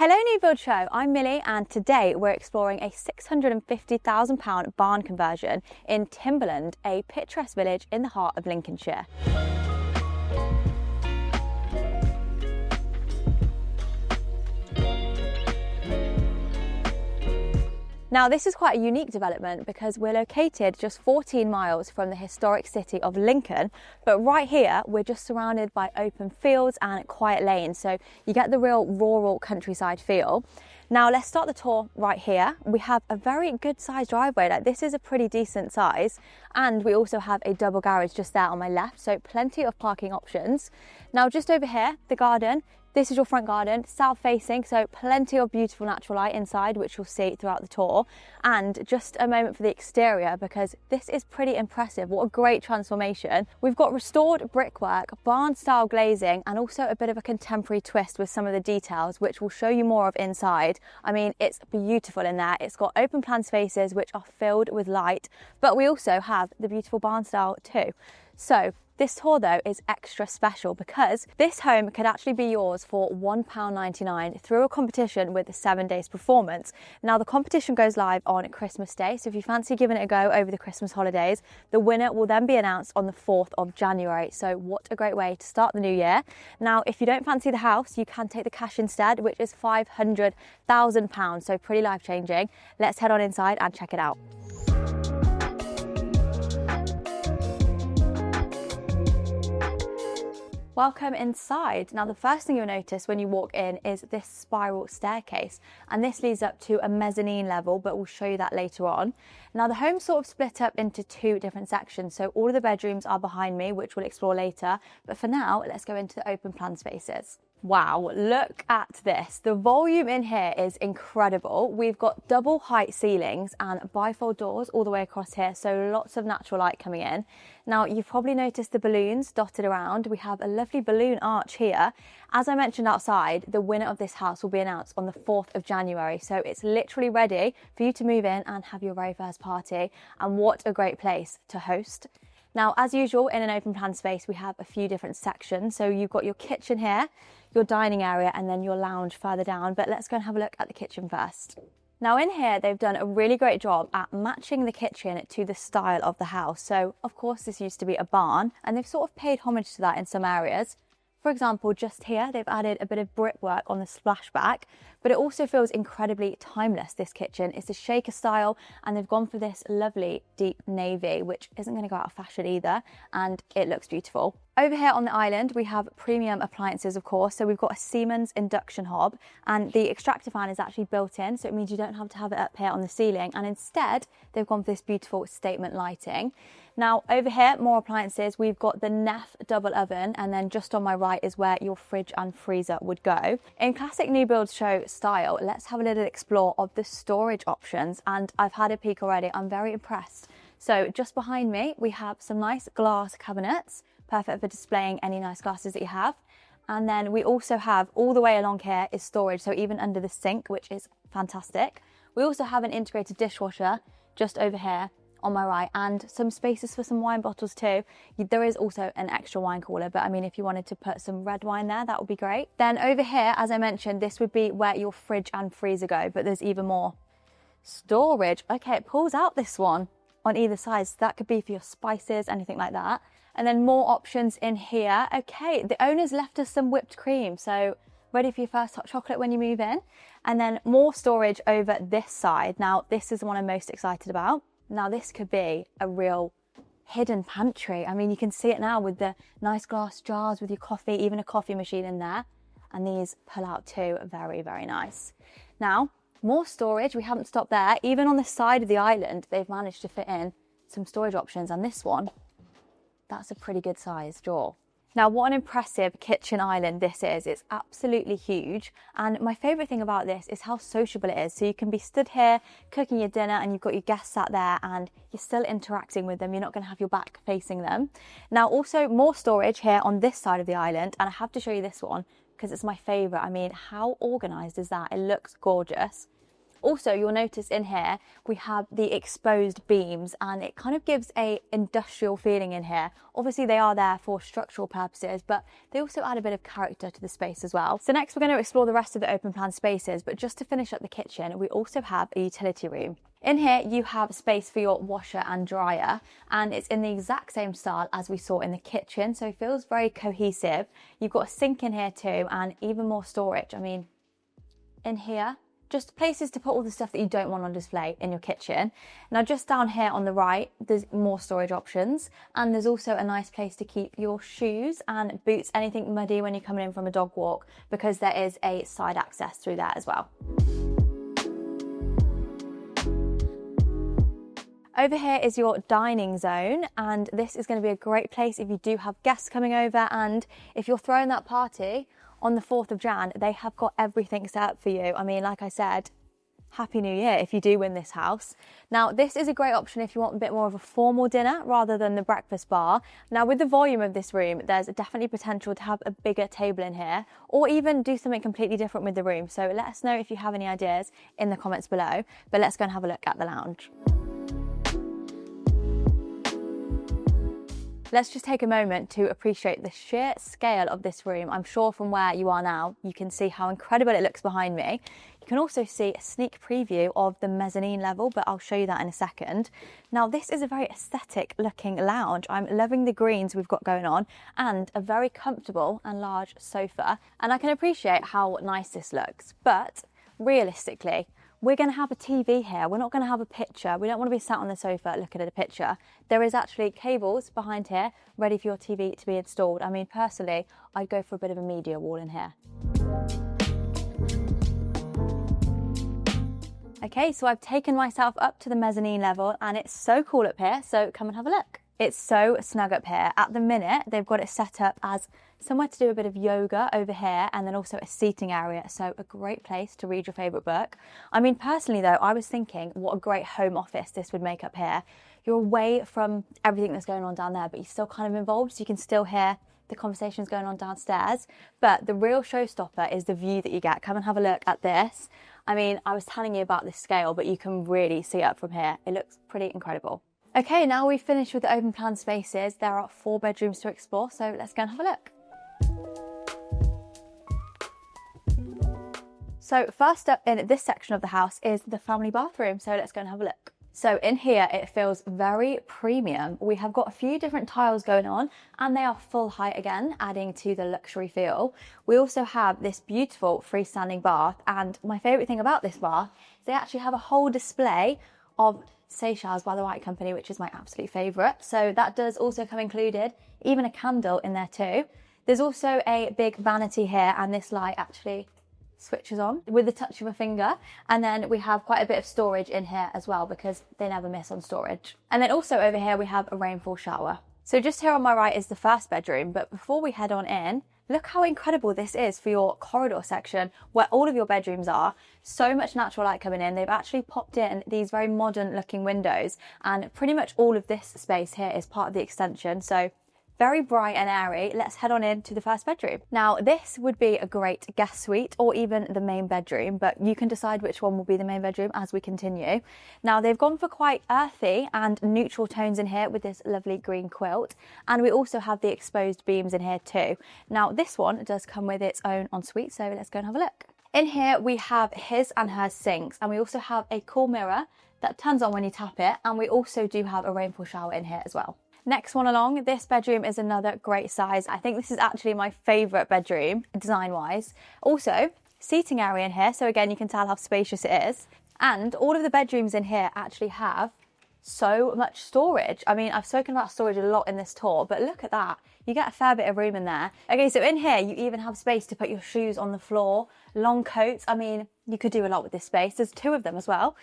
Hello New Build Show, I'm Millie and today we're exploring a £650,000 barn conversion in Timberland, a picturesque village in the heart of Lincolnshire. Now this is quite a unique development because we're located just 14 miles from the historic city of Lincoln, but right here we're just surrounded by open fields and quiet lanes, so you get the real rural countryside feel. Now let's start the tour right here. We have a very good sized driveway, like this is a pretty decent size, and we also have a double garage just there on my left, so plenty of parking options. Now just over here, the garden. This is your front garden, south facing, so plenty of beautiful natural light inside, which you'll see throughout the tour. And just a moment for the exterior, because this is pretty impressive. What a great transformation. We've got restored brickwork, barn style glazing, and also a bit of a contemporary twist with some of the details, which we'll show you more of inside. I mean, it's beautiful in there. It's got open plan spaces, which are filled with light, but we also have the beautiful barn style too. So this tour though is extra special because this home could actually be yours for £1.99 through a competition with 7 days performance. Now the competition goes live on Christmas Day, so if you fancy giving it a go over the Christmas holidays, the winner will then be announced on the 4th of January. So what a great way to start the new year. Now if you don't fancy the house, you can take the cash instead, which is £500,000, so pretty life-changing. Let's head on inside and check it out. Welcome inside. Now the first thing you'll notice when you walk in is this spiral staircase, and this leads up to a mezzanine level, but we'll show you that later on. Now the home's sort of split up into two different sections, so all of the bedrooms are behind me, which we'll explore later, but for now let's go into the open plan spaces. Wow, look at this. The volume in here is incredible. We've got double height ceilings and bifold doors all the way across here, so lots of natural light coming in. Now, you've probably noticed the balloons dotted around. We have a lovely balloon arch here. As I mentioned outside, the winner of this house will be announced on the 4th of January, so it's literally ready for you to move in and have your very first party, and what a great place to host. Now, as usual, in an open plan space, we have a few different sections. So you've got your kitchen here, your dining area, and then your lounge further down. But let's go and have a look at the kitchen first. Now in here, they've done a really great job at matching the kitchen to the style of the house. So of course, this used to be a barn, and they've sort of paid homage to that in some areas. For example, just here, they've added a bit of brickwork on the splashback, but it also feels incredibly timeless, this kitchen. It's a shaker style, and they've gone for this lovely deep navy, which isn't going to go out of fashion either, and it looks beautiful. Over here on the island, we have premium appliances, of course. So we've got a Siemens induction hob, and the extractor fan is actually built in, so it means you don't have to have it up here on the ceiling, and instead they've gone for this beautiful statement lighting. Now over here, more appliances. We've got the Neff double oven, and then just on my right is where your fridge and freezer would go. In classic new build show style, let's have a little explore of the storage options, and I've had a peek already. I'm very impressed. So just behind me, we have some nice glass cabinets, perfect for displaying any nice glasses that you have. And then we also have, all the way along here is storage, so even under the sink, which is fantastic. We also have an integrated dishwasher just over here on my right, and some spaces for some wine bottles too. There is also an extra wine cooler, but I mean, if you wanted to put some red wine there, that would be great. Then over here, as I mentioned, this would be where your fridge and freezer go, but there's even more storage. Okay, it pulls out this one on either side, so that could be for your spices, anything like that. And then more options in here. Okay, the owners left us some whipped cream, so ready for your first hot chocolate when you move in. And then more storage over this side. Now, this is the one I'm most excited about. Now, this could be a real hidden pantry. I mean, you can see it now with the nice glass jars with your coffee, even a coffee machine in there. And these pull out too, very, very nice. Now, more storage. We haven't stopped there. Even on the side of the island, they've managed to fit in some storage options. And this one, that's a pretty good size drawer. Now, what an impressive kitchen island this is. It's absolutely huge. And my favourite thing about this is how sociable it is. So you can be stood here cooking your dinner and you've got your guests sat there and you're still interacting with them. You're not going to have your back facing them. Now, also more storage here on this side of the island. And I have to show you this one because it's my favourite. I mean, how organised is that? It looks gorgeous. Also, you'll notice in here we have the exposed beams, and it kind of gives a industrial feeling in here. Obviously they are there for structural purposes, but they also add a bit of character to the space as well. So next we're going to explore the rest of the open plan spaces, but just to finish up the kitchen, we also have a utility room. In here you have space for your washer and dryer, and it's in the exact same style as we saw in the kitchen, so it feels very cohesive. You've got a sink in here too, and even more storage. I mean, in here, just places to put all the stuff that you don't want on display in your kitchen. Now just down here on the right, there's more storage options, and there's also a nice place to keep your shoes and boots, anything muddy when you're coming in from a dog walk, because there is a side access through there as well. Over here is your dining zone, and this is going to be a great place if you do have guests coming over, and if you're throwing that party on the 4th of Jan, they have got everything set up for you. I mean, like I said, Happy New Year if you do win this house. Now, this is a great option if you want a bit more of a formal dinner rather than the breakfast bar. Now, with the volume of this room, there's definitely potential to have a bigger table in here, or even do something completely different with the room. So let us know if you have any ideas in the comments below, but let's go and have a look at the lounge. Let's just take a moment to appreciate the sheer scale of this room. I'm sure from where you are now, you can see how incredible it looks behind me. You can also see a sneak preview of the mezzanine level, but I'll show you that in a second. Now, this is a very aesthetic looking lounge. I'm loving the greens we've got going on, and a very comfortable and large sofa. And I can appreciate how nice this looks, but realistically, we're going to have a TV here. We're not going to have a picture. We don't want to be sat on the sofa looking at a picture. There is actually cables behind here ready for your TV to be installed. I mean, personally, I'd go for a bit of a media wall in here. Okay, so I've taken myself up to the mezzanine level, and it's so cool up here, so come and have a look. It's so snug up here. At the minute, they've got it set up as somewhere to do a bit of yoga over here, and then also a seating area, so a great place to read your favourite book. I mean, personally though, I was thinking what a great home office this would make up here. You're away from everything that's going on down there, but you're still kind of involved, so you can still hear the conversations going on downstairs. But the real showstopper is the view that you get. Come and have a look at this. I mean, I was telling you about this scale, but you can really see it up from here. It looks pretty incredible. Okay, now we've finished with the open plan spaces. There are 4 bedrooms to explore, so let's go and have a look. So first up in this section of the house is the family bathroom, so let's go and have a look. So in here, it feels very premium. We have got a few different tiles going on, and they are full height again, adding to the luxury feel. We also have this beautiful freestanding bath, and my favourite thing about this bath is they actually have a whole display of Seychelles by the White Company, which is my absolute favourite. So that does also come included, even a candle in there too. There's also a big vanity here, and this light actually switches on with the touch of a finger. And then we have quite a bit of storage in here as well, because they never miss on storage. And then also over here we have a rainfall shower. So just here on my right is the first bedroom, but before we head on in, look how incredible this is for your corridor section where all of your bedrooms are. So much natural light coming in. They've actually popped in these very modern looking windows, and pretty much all of this space here is part of the extension. So very bright and airy. Let's head on in to the first bedroom. Now, this would be a great guest suite or even the main bedroom, but you can decide which one will be the main bedroom as we continue. Now, they've gone for quite earthy and neutral tones in here with this lovely green quilt, and we also have the exposed beams in here too. Now, this one does come with its own ensuite, so let's go and have a look. In here, we have his and her sinks, and we also have a cool mirror that turns on when you tap it, and we also do have a rainfall shower in here as well. Next one along, this bedroom is another great size. I think this is actually my favourite bedroom, design-wise. Also, seating area in here, so again, you can tell how spacious it is. And all of the bedrooms in here actually have so much storage. I mean, I've spoken about storage a lot in this tour, but look at that. You get a fair bit of room in there. Okay, so in here, you even have space to put your shoes on the floor, long coats. I mean, you could do a lot with this space. There's 2 of them as well.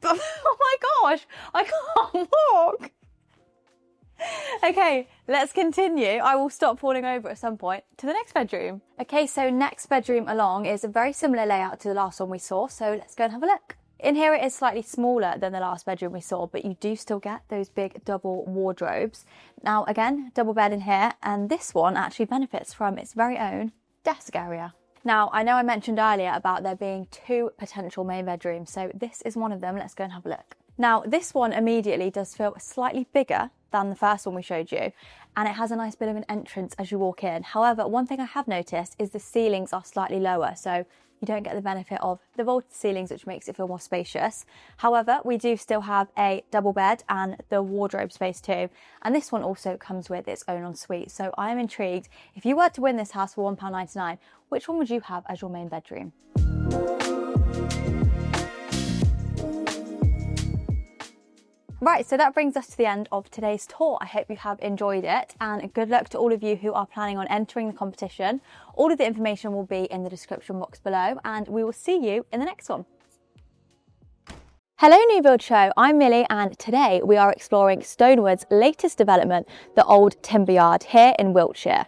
But, oh my gosh, I can't walk. Okay, let's continue. I will stop falling over at some point to the next bedroom. Okay, so next bedroom along is a very similar layout to the last one we saw, so let's go and have a look. In here it is slightly smaller than the last bedroom we saw, but you do still get those big double wardrobes. Now again, double bed in here, and this one actually benefits from its very own desk area. Now, I know I mentioned earlier about there being 2 potential main bedrooms, so this is one of them. Let's go and have a look. Now, this one immediately does feel slightly bigger than the first one we showed you, and it has a nice bit of an entrance as you walk in. However, one thing I have noticed is the ceilings are slightly lower, so you don't get the benefit of the vaulted ceilings, which makes it feel more spacious. However, we do still have a double bed and the wardrobe space too, and this one also comes with its own ensuite. So I am intrigued. If you were to win this house for £1.99, which one would you have as your main bedroom? Right, so that brings us to the end of today's tour. I hope you have enjoyed it, and good luck to all of you who are planning on entering the competition. All of the information will be in the description box below, and we will see you in the next one. Hello New Build Show, I'm Millie, and today we are exploring Stonewood's latest development, the old Timber Yard here in Wiltshire.